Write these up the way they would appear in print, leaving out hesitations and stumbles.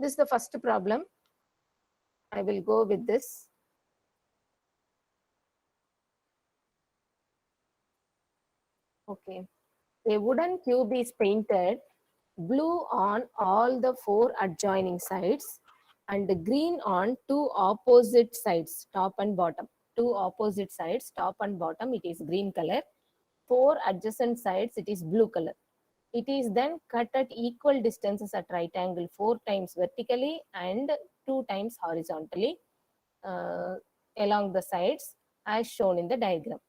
this is the first problem. I will go with this. Okay. A wooden cube is painted blue on all the 4 adjoining sides and green on 2 opposite sides, top and bottom. 2 opposite sides, top and bottom, it is green color. 4 adjacent sides, it is blue color. It is then cut at equal distances at right angle 4 times vertically and 2 times horizontally uh, along the sides as shown in the diagram.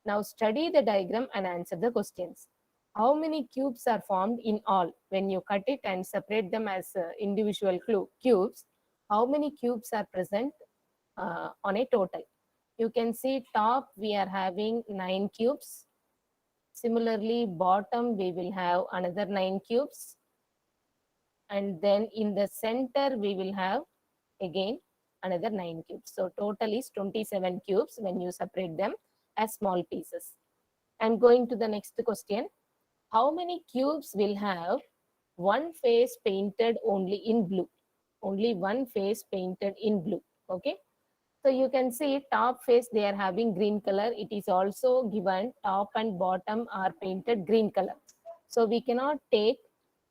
Now study the diagram and answer the questions. How many cubes are formed in all when you cut it and separate them as individual cubes? How many cubes are present on a total? You can see top we are having 9 cubes. Similarly, bottom we will have another 9 cubes. And then in the center we will have again another 9 cubes. So total is 27 cubes when you separate them as small pieces. I'm going to the next question. How many cubes will have one face painted only in blue? Only one face painted in blue. Okay. So you can see top face they are having green color. It is also given top and bottom are painted green color. So we cannot take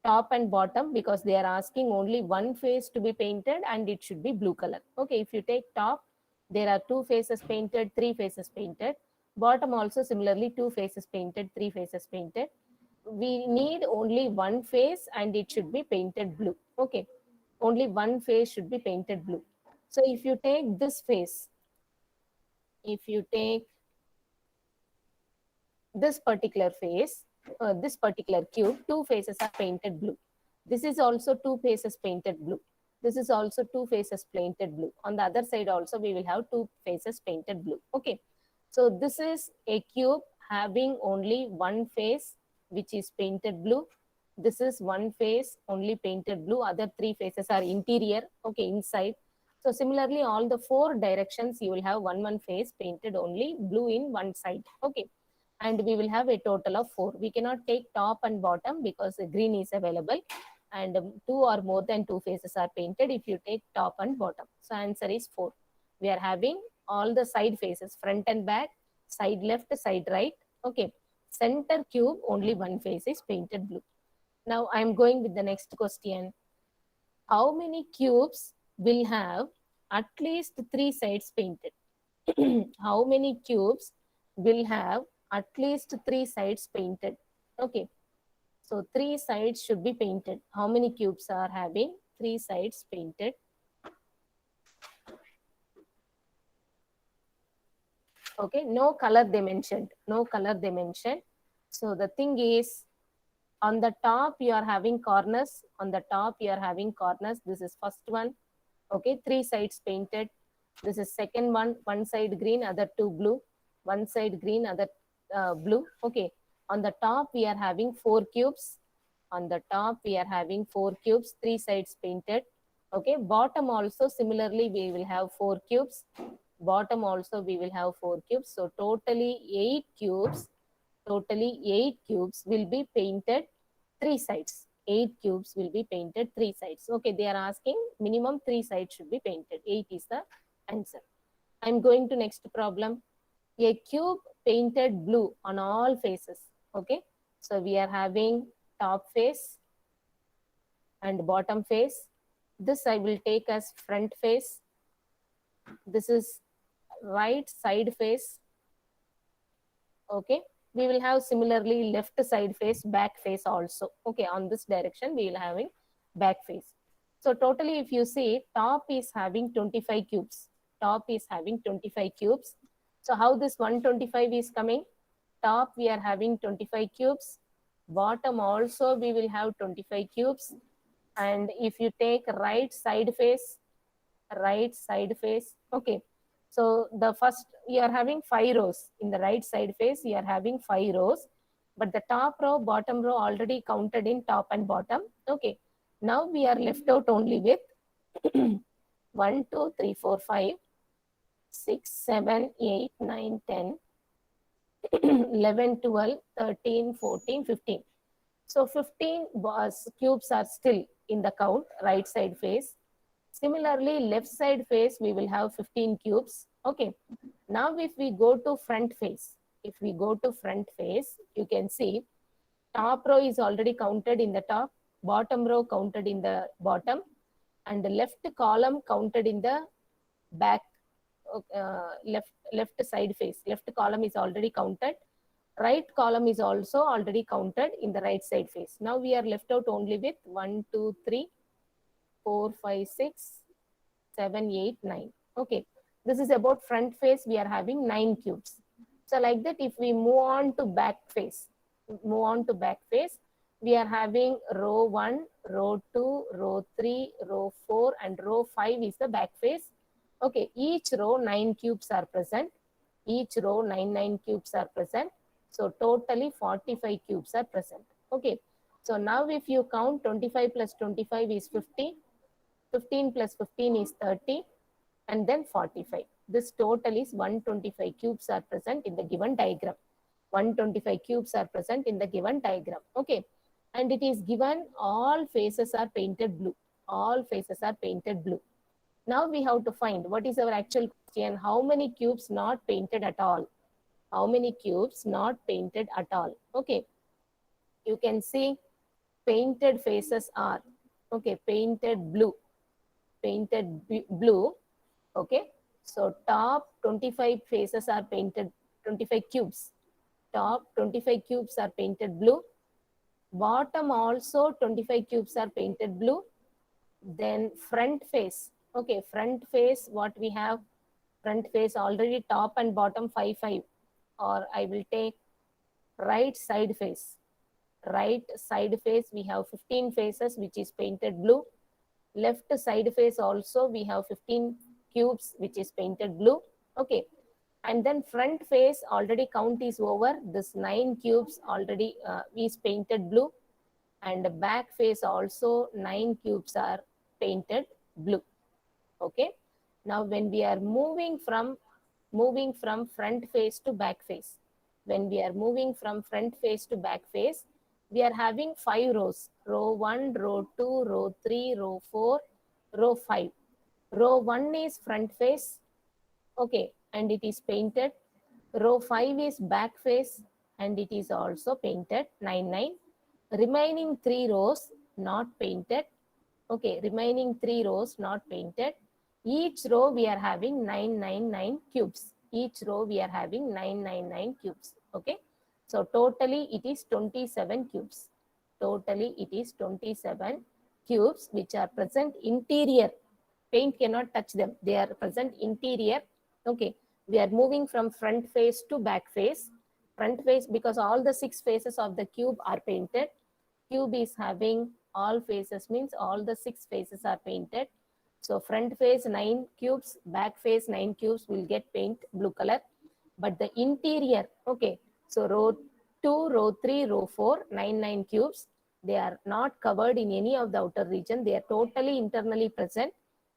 top and bottom because they are asking only one face to be painted and it should be blue color. Okay, if you take top, there are 2 faces painted, 3 faces painted. Bottom also similarly 2 faces painted, 3 faces painted. We need only one face and it should be painted blue. Okay, only one face should be painted blue. So if you take this face, if you take this particular face, this particular cube, 2 faces are painted blue. This is also 2 faces painted blue. This is also 2 faces painted blue. On the other side also we will have 2 faces painted blue. Okay. So this is a cube having only one face which is painted blue. This is one face only painted blue. Other 3 faces are interior. Okay, inside. So similarly, all the 4 directions you will have one face painted only blue in one side. Okay. And we will have a total of 4. We cannot take top and bottom because green is available and 2 or more than 2 faces are painted if you take top and bottom. So answer is 4. We are having all the side faces, front and back, side left, side right. Okay. Center cube, only one face is painted blue. Now I am going with the next question. How many cubes will have at least 3 sides painted? How many cubes will have at least 3 sides painted? Okay. So 3 sides should be painted. How many cubes are having 3 sides painted? Okay, no color they mentioned. No color they mentioned. So the thing is, on the top you are having corners. On the top you are having corners. This is first one. Okay, 3 sides painted. This is second one side green, other 2 blue. One side green, other blue. Okay, on the top we are having 4 cubes. On the top we are having 4 cubes, 3 sides painted. Okay, bottom also similarly we will have 4 cubes. Bottom also we will have 4 cubes. So totally 8 cubes. Totally 8 cubes will be painted 3 sides. 8 cubes will be painted 3 sides. Okay, they are asking minimum 3 sides should be painted. 8 is the answer. I'm going to next problem. A cube painted blue on all faces. Okay, so we are having top face and bottom face. This I will take as front face. This is right side face. Okay, we will have similarly left side face, back face also. Okay, on this direction we will having back face. So totally if you see, top is having 25 cubes. Top is having 25 cubes. So how this 125 is coming? Top we are having 25 cubes. Bottom also we will have 25 cubes. And if you take right side face, okay. So the first, you are having 5 rows. In the right side face, you are having 5 rows. But the top row, bottom row already counted in top and bottom. Okay. Now we are left out only with 1, 2, 3, 4, 5, 6, 7, 8, 9, 10, 11, 12, 13, 14, 15. So 15 cubes are still in the count, right side face. Similarly, left side face, we will have 15 cubes. Okay. Now, if we go to front face, you can see top row is already counted in the top, bottom row counted in the bottom, and the left column counted in the back, left side face. Left column is already counted. Right column is also already counted in the right side face. Now we are left out only with 1, 2, 3, 4, 5, 6, 7, 8, 9. Okay, this is about front face. We are having 9 cubes. So like that, if we move on to back face, we are having row 1, row 2, row 3, row 4, and row 5 is the back face. Okay, each row 9 cubes are present. Each row 9 cubes are present. So totally 45 cubes are present. Okay, so now if you count 25 plus 25 is 50. 15 plus 15 is 30, and then 45. This total is 125 cubes are present in the given diagram. 125 cubes are present in the given diagram. Okay. And it is given all faces are painted blue. All faces are painted blue. Now we have to find what is our actual question. How many cubes not painted at all? How many cubes not painted at all? Okay. You can see painted faces are, okay, painted blue. Painted blue. Okay, so top 25 faces are painted, 25 cubes. Top 25 cubes are painted blue. Bottom also 25 cubes are painted blue. Then front face. Okay, front face, what we have? Front face already top and bottom 5, 5. Or I will take right side face. Right side face, we have 15 faces which is painted blue. Left side face also we have 15 cubes which is painted blue. Okay, and then front face already count is over. This 9 cubes already is painted blue, and back face also 9 cubes are painted blue. Okay, now when we are moving from front face to back face, we are having 5 rows. Row 1, row 2, row 3, row 4, row 5. Row 1 is front face, okay, and it is painted. Row 5 is back face, and it is also painted, 9, 9. Remaining 3 rows not painted. Okay, remaining 3 rows not painted. Each row we are having 9 cubes. Each row we are having 9 cubes. Okay, so totally it is 27 cubes. Totally it is 27 cubes which are present interior. Paint cannot touch them. They are present interior. Okay, we are moving from front face to back face. Front face, because all the 6 faces of the cube are painted. Cube is having all faces, means all the 6 faces are painted. So front face 9 cubes, back face 9 cubes will get paint blue color. But the interior, okay, so row 2, row 3, row 4, 9 cubes, they are not covered in any of the outer region. They are totally internally present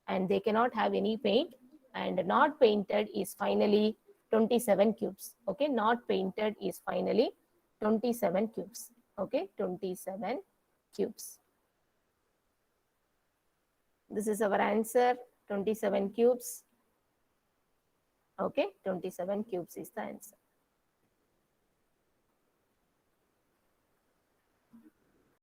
and they cannot have any paint. And not painted is finally 27 cubes. Okay, not painted is finally 27 cubes. Okay, 27 cubes. This is our answer, 27 cubes. Okay, 27 cubes is the answer.